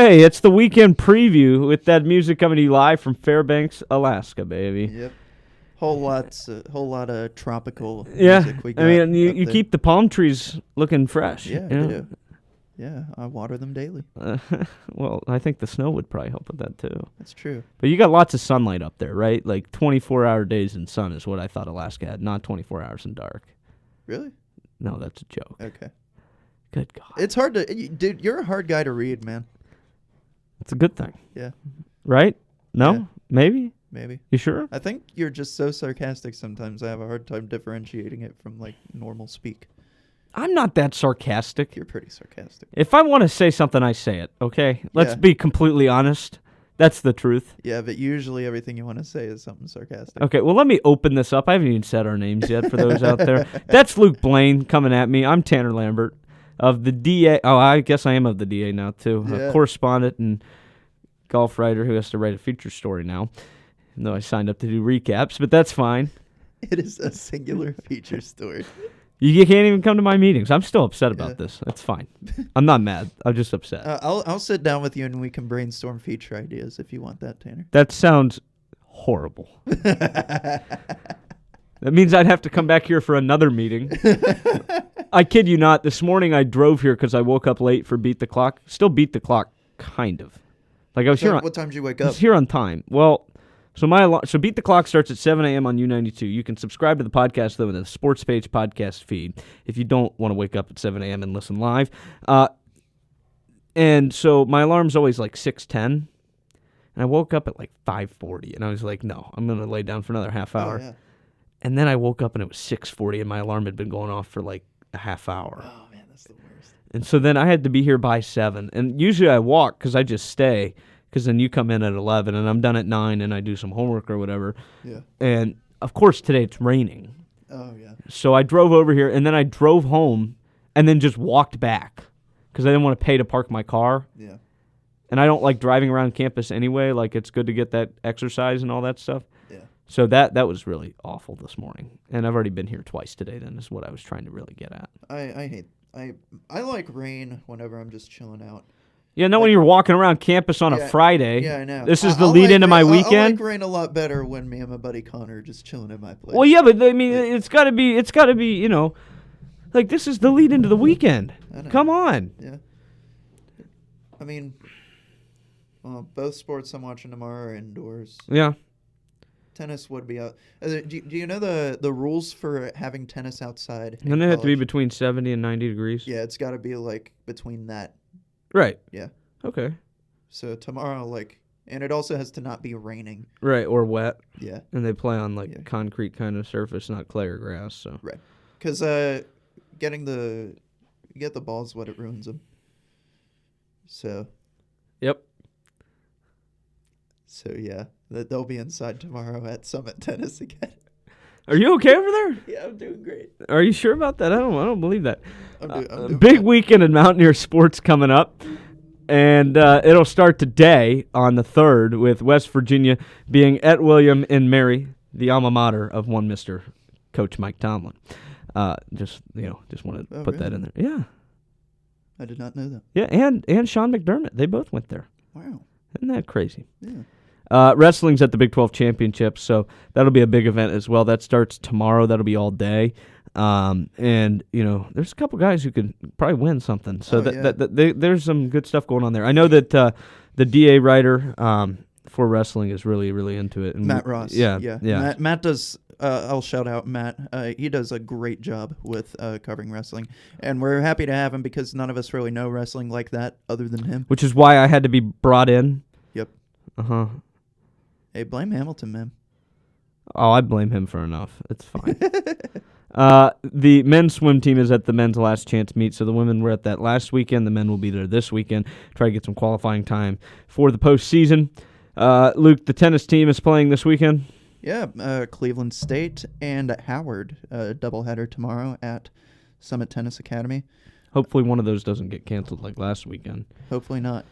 Hey, it's the weekend preview with that music coming to you live from Fairbanks, Alaska, baby. Yep. Whole lot of tropical Yeah, music we got. I mean, you there. keep the palm trees looking fresh. Yeah, you I know? do. Yeah, I water them daily. Well, I think the snow would probably help with that too. That's true. But you got lots of sunlight up there, right? Like 24-hour days in sun is what I thought Alaska had, not 24 hours in dark. Really? No, that's a joke. Okay. Good God. It's hard to, dude. You're a hard guy to read, man. It's a good thing. Yeah. Right? No? Yeah. Maybe? Maybe. You sure? I think you're just so sarcastic sometimes. I have a hard time differentiating it from like normal speak. I'm not that sarcastic. You're pretty sarcastic. If I want to say something, I say it, okay? Let's Yeah. be completely honest. That's the truth. Yeah, but usually everything you want to say is something sarcastic. Okay, well, let me open this up. I haven't even said our names yet for those out there. That's Luke Blaine coming at me. I'm Tannor Lambert of the DA. Oh, I guess I am of the DA now, too. Yeah. A correspondent and golf writer who has to write a feature story now, even though I signed up to do recaps, but that's fine. It is a singular feature story. You can't even come to my meetings. I'm still upset about Yeah. this. That's fine. I'm not mad. I'm just upset. I'll sit down with you and we can brainstorm feature ideas if you want that, Tanner. That sounds horrible. That means I'd have to come back here for another meeting. I kid you not. This morning I drove here because I woke up late for Beat the Clock. Still beat the clock, kind of. Like I was here on. What time did you wake I up? was here on time. Well, so Beat the Clock starts at 7 a.m. on U92. You can subscribe to the podcast though in the Sports Page podcast feed if you don't want to wake up at 7 a.m. and listen live. And so my alarm's always like 6:10. And I woke up at like 5:40, and I was like, no, I'm going to lay down for another half hour. Oh, yeah. And then I woke up, and it was 6:40, and my alarm had been going off for like a half hour. Oh, man, that's the worst. And so then I had to be here by 7. And usually I walk because I just stay, because then you come in at 11, and I'm done at 9, and I do some homework or whatever. Yeah. And, of course, today it's raining. Oh, yeah. So I drove over here, and then I drove home and then just walked back because I didn't want to pay to park my car. Yeah. And I don't like driving around campus anyway. Like, it's good to get that exercise and all that stuff. Yeah. So that was really awful this morning. And I've already been here twice today, then, is what I was trying to really get at. I like rain whenever I'm just chilling out. Yeah, no, when you're walking around campus on a Friday. Yeah, I know. This is the lead into my weekend. I like rain a lot better when me and my buddy Connor are just chilling at my place. Well, yeah, but I mean, it's got to be, you know, like this is the lead into the weekend. I know. Come on. Yeah. I mean, both sports I'm watching tomorrow are indoors. Yeah. Tennis would be out. Do you know the rules for having tennis outside? And they have to be between 70 and 90 degrees. Yeah, it's got to be like between that. Right. Yeah. Okay. So tomorrow, and it also has to not be raining. Right, or wet. Yeah. And they play on concrete kind of surface, not clay or grass. So. Right. Because get the balls wet, it ruins them. So. Yep. So yeah, they'll be inside tomorrow at Summit Tennis again. Are you okay over there? Yeah, I'm doing great. Are you sure about that? I don't believe that. I'm doing big fine. weekend in Mountaineer sports coming up, and it'll start today on the 3rd with West Virginia being at William and Mary, the alma mater of one Mr. Coach Mike Tomlin. Just wanted to put that in there. Yeah. I did not know that. Yeah, and Sean McDermott. They both went there. Wow. Isn't that crazy? Yeah. Wrestling's at the Big 12 Championship, so that'll be a big event as well. That starts tomorrow. That'll be all day. And, you know, there's a couple guys who could probably win something. So there's some good stuff going on there. I know that the DA writer for wrestling is really, really into it. And Matt Ross. Yeah. Matt does, I'll shout out Matt. He does a great job with covering wrestling. And we're happy to have him because none of us really know wrestling like that other than him. Which is why I had to be brought in. Yep. Uh-huh. Hey, blame Hamilton, man. Oh, I blame him for enough. It's fine. The men's swim team is at the men's last chance meet, so the women were at that last weekend. The men will be there this weekend, try to get some qualifying time for the postseason. Luke, the tennis team is playing this weekend? Yeah, Cleveland State and Howard, doubleheader tomorrow at Summit Tennis Academy. Hopefully one of those doesn't get canceled like last weekend. Hopefully not.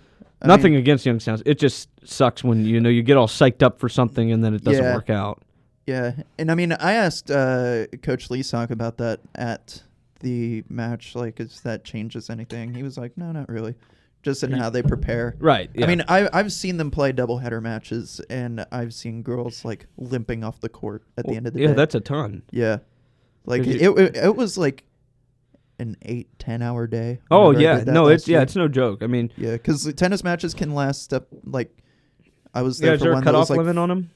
Nothing against Youngstown. It just sucks when you get all psyched up for something and then it doesn't work out. Yeah, and I mean, I asked Coach Leasock about that at the match, if that changes anything. He was like, no, not really. just in how they prepare. Right. Yeah. I mean, I've seen them play doubleheader matches, and I've seen girls like limping off the court at the end of the day. Yeah, that's a ton. Yeah, like it was like an 8-10 hour day. Oh yeah, no, it's no joke. I mean, yeah, because tennis matches can last up like I was there is for there one. a cutoff like, limit on them?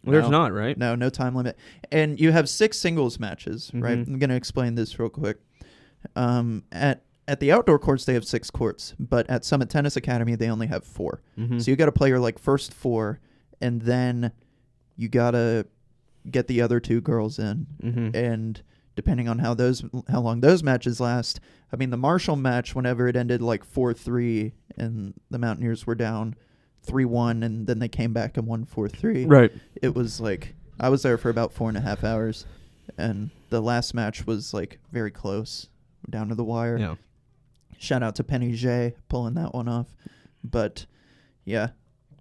There's not, right? No time limit, and you have 6 singles matches. Mm-hmm. Right, I'm gonna explain this real quick. At the outdoor courts, they have 6 courts, but at Summit Tennis Academy, they only have 4. Mm-hmm. So you got to play your like first 4, and then you gotta get the other 2 girls in. Mm-hmm. And depending on how long those matches last, I mean, the Marshall match, whenever it ended like 4-3, and the Mountaineers were down 3-1, and then they came back and won 4-3. Right. It was like I was there for about 4.5 hours, and the last match was like very close, down to the wire. Yeah. Shout out to Penny J pulling that one off. But, yeah,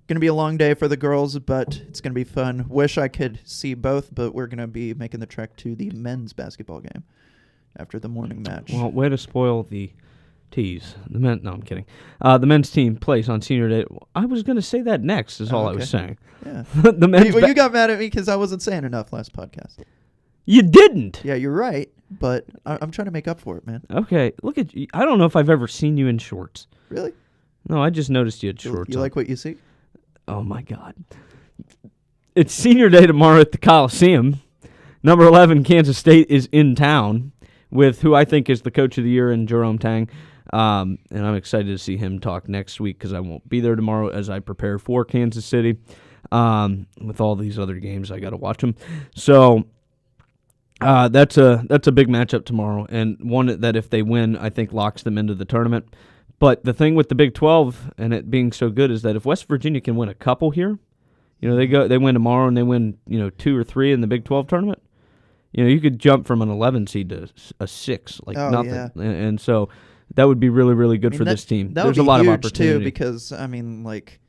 going to be a long day for the girls, but it's going to be fun. Wish I could see both, but we're going to be making the trek to the men's basketball game after the morning match. Well, way to spoil the tease. No, I'm kidding. The men's team plays on senior day. I was going to say that next is all I was saying. Yeah. The men's you got mad at me because I wasn't saying enough last podcast. You didn't. Yeah, you're right, but I'm trying to make up for it, man. Okay, look at you. I don't know if I've ever seen you in shorts. Really? No, I just noticed you had shorts. You like what you see? Oh my God! It's senior day tomorrow at the Coliseum. Number 11, Kansas State, is in town with who I think is the coach of the year in Jerome Tang, and I'm excited to see him talk next week because I won't be there tomorrow as I prepare for Kansas City. With all these other games, I got to watch them. So. That's a big matchup tomorrow, and one that if they win, I think locks them into the tournament. But the thing with the Big 12 and it being so good is that if West Virginia can win a couple here, they win tomorrow and they win 2 or 3 in the Big 12 tournament. You could jump from an 11 seed to a 6 like nothing, yeah. and so that would be really really good for this team. There's a lot of opportunity too, because I mean like.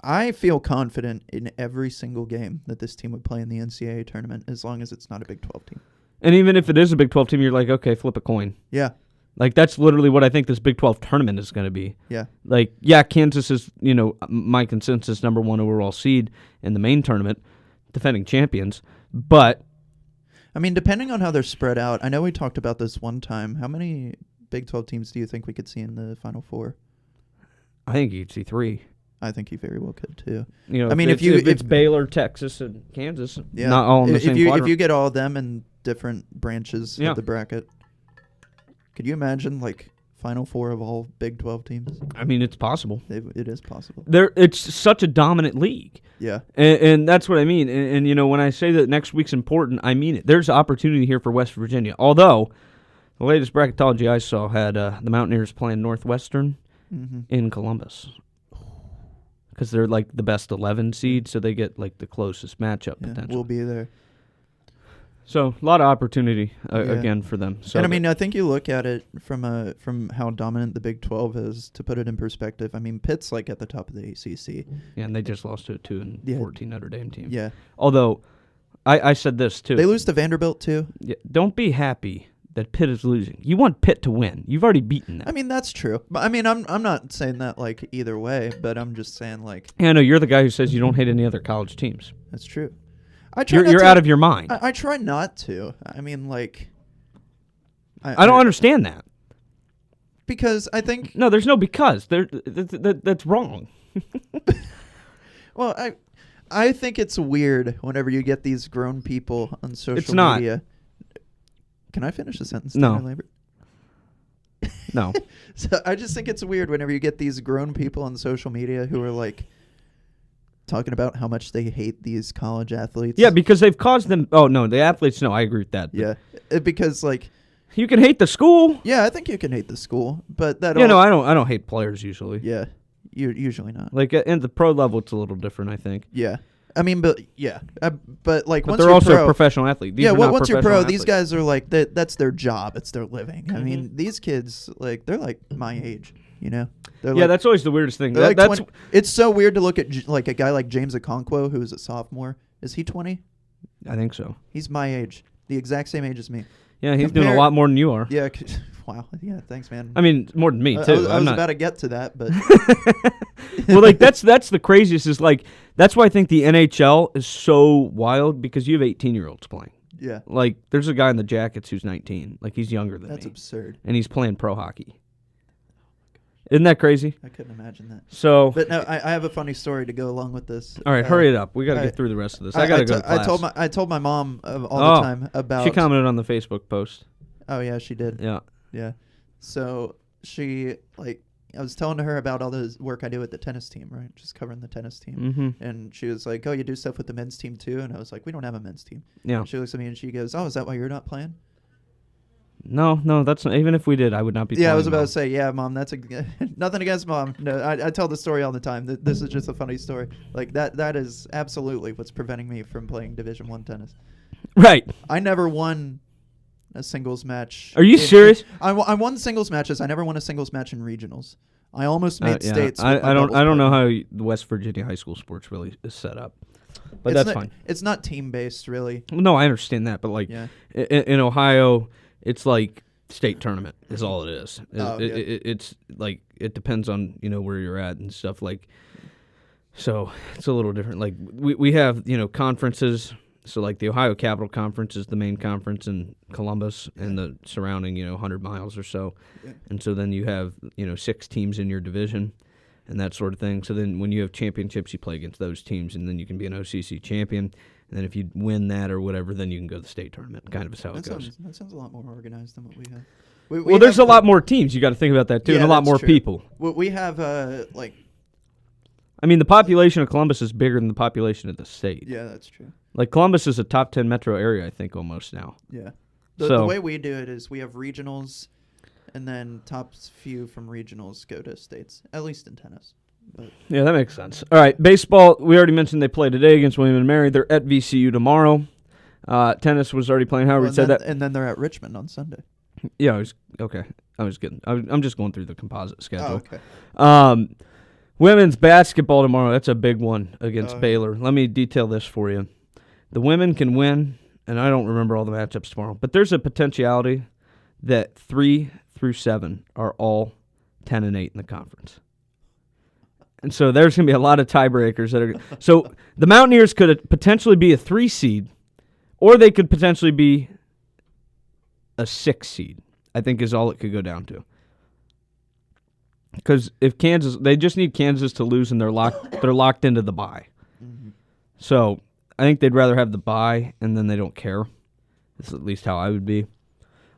I feel confident in every single game that this team would play in the NCAA tournament as long as it's not a Big 12 team. And even if it is a Big 12 team, you're like, okay, flip a coin. Yeah. Like, that's literally what I think this Big 12 tournament is going to be. Yeah. Like, yeah, Kansas is, my consensus number 1 overall seed in the main tournament, defending champions. But, I mean, depending on how they're spread out, I know we talked about this one time. How many Big 12 teams do you think we could see in the Final Four? I think you'd see 3. I think you very well could too. I mean, if it's Baylor, Texas, and Kansas, not all in the same quadrant. If you get all of them in different branches of the bracket, could you imagine like Final Four of all Big 12 teams? I mean, it's possible. It is possible. It's such a dominant league. Yeah, and that's what I mean. And when I say that next week's important, I mean it. There's opportunity here for West Virginia. Although the latest bracketology I saw had the Mountaineers playing Northwestern in Columbus. Because they're like the best 11 seed, so they get like the closest matchup potentially. We'll be there. So a lot of opportunity again for them. So and I mean, I think you look at it from how dominant the Big 12 is. To put it in perspective, I mean, Pitt's like at the top of the ACC. Yeah, and they just lost to a 2-14 Notre Dame team. Yeah. Although, I said this too. They lose to Vanderbilt too. Yeah, don't be happy that Pitt is losing. You want Pitt to win. You've already beaten them. I mean, that's true. But I mean, I'm not saying that like either way, but I'm just saying like. Yeah, I know you're the guy who says you don't hate any other college teams. That's true. You're out of your mind. I try not to. I mean, like. I don't understand that. Because I think. No, there's no because. That's wrong. Well, I think it's weird whenever you get these grown people on social media. Can I finish the sentence? No. No. So I just think it's weird whenever you get these grown people on social media who are like talking about how much they hate these college athletes. Yeah, because they've caused them. Oh no, the athletes. No, I agree with that. Yeah, because like you can hate the school. Yeah, I think you can hate the school, but that. No, I don't hate players usually. Yeah, you're usually not. Like at the pro level, it's a little different, I think. Yeah. I mean, but yeah, but like once they're you're also a professional athlete. These once you're pro, athletes. These guys are like that's their job. It's their living. I mean, these kids like they're like my age. That's always the weirdest thing. That's it's so weird to look at like a guy like James Okonkwo, who is a sophomore. Is he 20? I think so. He's my age, the exact same age as me. Yeah, he's doing a lot more than you are. Yeah, Wow. Yeah. Thanks, man. I mean, more than me too. I was about to get to that, but well, like that's the craziest. Is like that's why I think the NHL is so wild because you have 18-year-olds playing. Yeah. Like there's a guy in the Jackets who's 19. Like he's younger than me. That's absurd. And he's playing pro hockey. Isn't that crazy? I couldn't imagine that. So, but no, I have a funny story to go along with this. All right, hurry it up. We got to get through the rest of this. I got to go to class. I told my mom all the time about. She commented on the Facebook post. Oh yeah, she did. Yeah. Yeah. So she I was telling her about all the work I do with the tennis team, right? Just covering the tennis team. Mm-hmm. And she was like, "Oh, you do stuff with the men's team too?" And I was like, "We don't have a men's team." Yeah. And she looks at me and she goes, "Oh, is that why you're not playing?" No, that's not, even if we did, I would not be. Yeah, I was about to say, yeah, Mom. That's nothing against Mom. No, I tell the story all the time. This is just a funny story. Like that is absolutely what's preventing me from playing Division I tennis. Right. I never won a singles match. Are you serious? I won singles matches. I never won a singles match in regionals. I almost made states. I don't know how the West Virginia high school sports really is set up, but that's fine. It's not team based, really. No, I understand that, but like in Ohio, it's like state tournament is all it is. It's like it depends on where you're at and stuff like. So it's a little different. Like we have conferences. So like the Ohio Capital Conference is the main conference in Columbus and the surrounding 100 miles or so, and so then you have 6 teams in your division, and that sort of thing. So then when you have championships, you play against those teams, and then you can be an OCC champion. And then if you win that or whatever, then you can go to the state tournament. Kind of is how it goes. That sounds a lot more organized than what we have. Well, there's a lot more teams. You got to think about that too, and a lot more people. We have I mean, the population of Columbus is bigger than the population of the state. Yeah, that's true. Like Columbus is a top 10 metro area, I think, almost now. Yeah. The way we do it is we have regionals, and then top few from regionals go to states, at least in tennis. But yeah, that makes sense. All right, baseball, we already mentioned they play today against William & Mary. They're at VCU tomorrow. Tennis was already playing. Howard said that. And then they're at Richmond on Sunday. Yeah, I'm just going through the composite schedule. Oh, okay. Women's basketball tomorrow. That's a big one against Baylor. Let me detail this for you. The women can win, and I don't remember all the matchups tomorrow, but there's a potentiality that 3 through 7 are all 10-8 in the conference. And so there's going to be a lot of tiebreakers that are. So the Mountaineers could potentially be a 3 seed, or they could potentially be a 6 seed, I think is all it could go down to. Because if Kansas, they just need Kansas to lose, and they're locked into the bye. Mm-hmm. So I think they'd rather have the bye, and then they don't care. That's at least how I would be.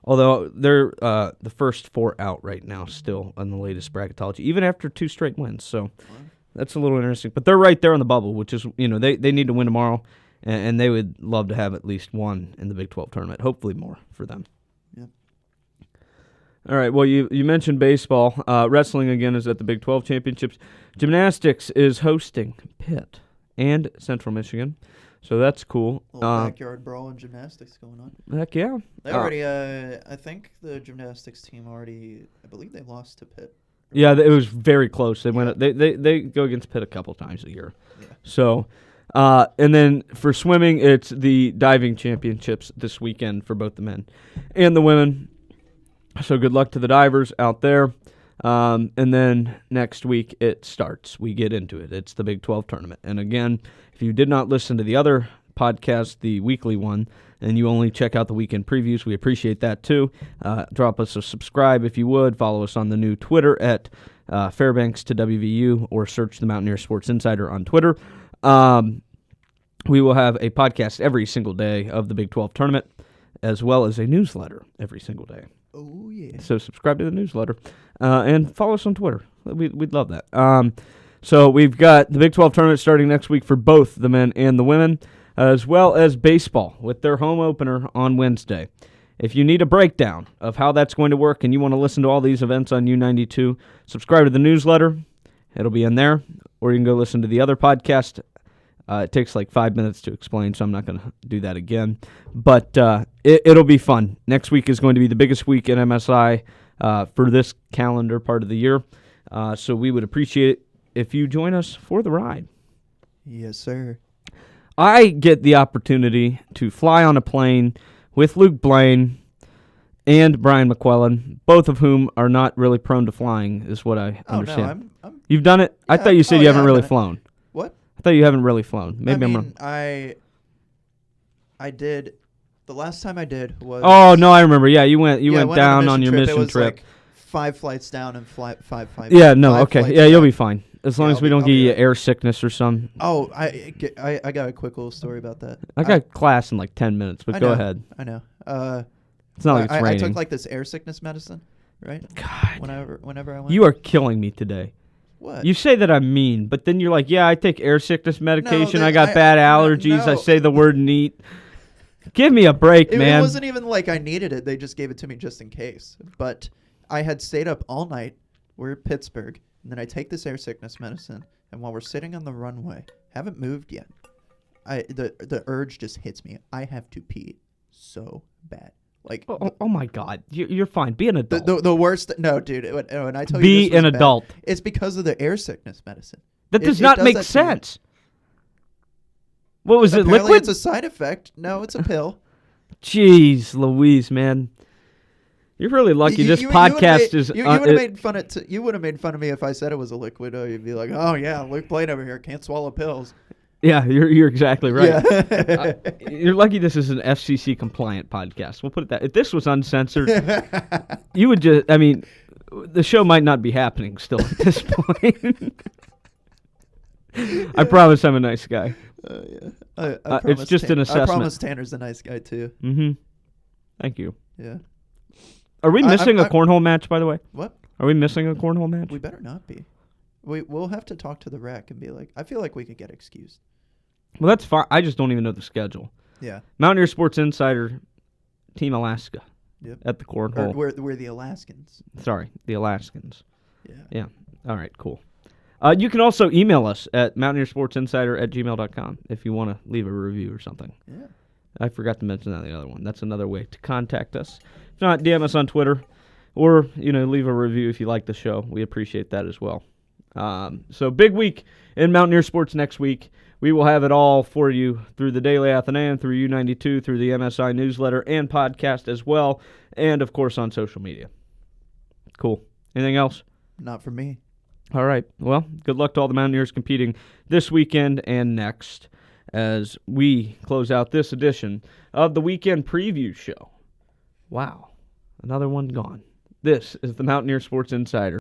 Although they're the first 4 out right now, still on the latest bracketology, even after 2 straight wins. So that's a little interesting. But they're right there on the bubble, which is they need to win tomorrow, and they would love to have at least one in the Big 12 tournament. Hopefully more for them. All right, well, you mentioned baseball. Wrestling, again, is at the Big 12 Championships. Gymnastics is hosting Pitt and Central Michigan, so that's cool. A little backyard brawl in gymnastics going on. Heck yeah. They already, I think the gymnastics team I believe they lost to Pitt. Yeah, it was very close. They went. They go against Pitt a couple times a year. Yeah. So, and then for swimming, it's the diving championships this weekend for both the men and the women. So good luck to the divers out there. And then next week it starts. We get into it. It's the Big 12 tournament. And again, if you did not listen to the other podcast, the weekly one, and you only check out the weekend previews, we appreciate that too. Drop us a subscribe if you would. Follow us on the new Twitter at Fairbanks to WVU, or search the Mountaineer Sports Insider on Twitter. We will have a podcast every single day of the Big 12 tournament, as well as a newsletter every single day. Oh, yeah. So subscribe to the newsletter and follow us on Twitter. We'd love that. So we've got the Big 12 tournament starting next week for both the men and the women, as well as baseball with their home opener on Wednesday. If you need a breakdown of how that's going to work and you want to listen to all these events on U92, subscribe to the newsletter. It'll be in there. Or you can go listen to the other podcast. It takes like 5 minutes to explain, so I'm not going to do that again. But it'll be fun. Next week is going to be the biggest week in MSI for this calendar part of the year. So we would appreciate it if you join us for the ride. Yes, sir. I get the opportunity to fly on a plane with Luke Blaine and Brian McQuillan, both of whom are not really prone to flying, is what I understand. No, I'm You've done it? Yeah, I thought you said you haven't really flown. What? I thought you haven't really flown. Maybe I'm wrong. I did. The last time I did was. Oh no, I remember. Yeah, you went down on your mission trip. Like 5 flights down and five. Yeah, no, okay, yeah, you'll be fine as long as we don't I'll get you air sickness or something. Oh, I got a quick little story about that. I got class in like 10 minutes, but go ahead. I know. It's not like it's raining. I took like this air sickness medicine, right? God, whenever I went. You are killing me today. What? You say that I'm mean, but then you're like, yeah, I take air sickness medication. I got bad allergies. No. I say the word neat. Give me a break, man. It wasn't even like I needed it. They just gave it to me just in case. But I had stayed up all night. We're in Pittsburgh. And then I take this air sickness medicine. And while we're sitting on the runway, haven't moved yet. The urge just hits me. I have to pee so bad. Like, oh my God, you're fine. Be an adult. The worst. No, dude. When I tell you, be an adult. It's because of the air sickness medicine. That does not make sense. What was it? Apparently Liquid? It's a side effect. No, it's a pill. Jeez, Louise, man. You're really lucky. This podcast is. You would have made fun of. You would have made fun of me if I said it was a liquid. You'd be like, "Oh yeah, Luke Blaine over here can't swallow pills." Yeah, you're exactly right. Yeah. You're lucky this is an FCC compliant podcast. We'll put it that. If this was uncensored, you would just. I mean, the show might not be happening still at this point. I promise I'm a nice guy. Yeah. It's just an assessment. I promise Tanner's a nice guy too. Mm-hmm. Thank you. Yeah. Are we missing a cornhole match, by the way? What? Are we missing a cornhole match? We better not be. We'll have to talk to the rec and be like, I feel like we could get excused. Well, that's fine. I just don't even know the schedule. Yeah. Mountaineer Sports Insider, Team Alaska. Yep. At the cornhole. We're the Alaskans. Sorry, the Alaskans. Yeah. Yeah. All right, cool. You can also email us at mountaineersportsinsider@gmail.com if you want to leave a review or something. Yeah. I forgot to mention that the other one. That's another way to contact us. If not, DM us on Twitter or, leave a review if you like the show. We appreciate that as well. So big week in Mountaineer Sports next week. We will have it all for you through the Daily Athenaeum, through U92, through the MSI newsletter and podcast as well, and, of course, on social media. Cool. Anything else? Not for me. All right. Well, good luck to all the Mountaineers competing this weekend and next as we close out this edition of the Weekend Preview Show. Wow. Another one gone. This is the Mountaineer Sports Insider.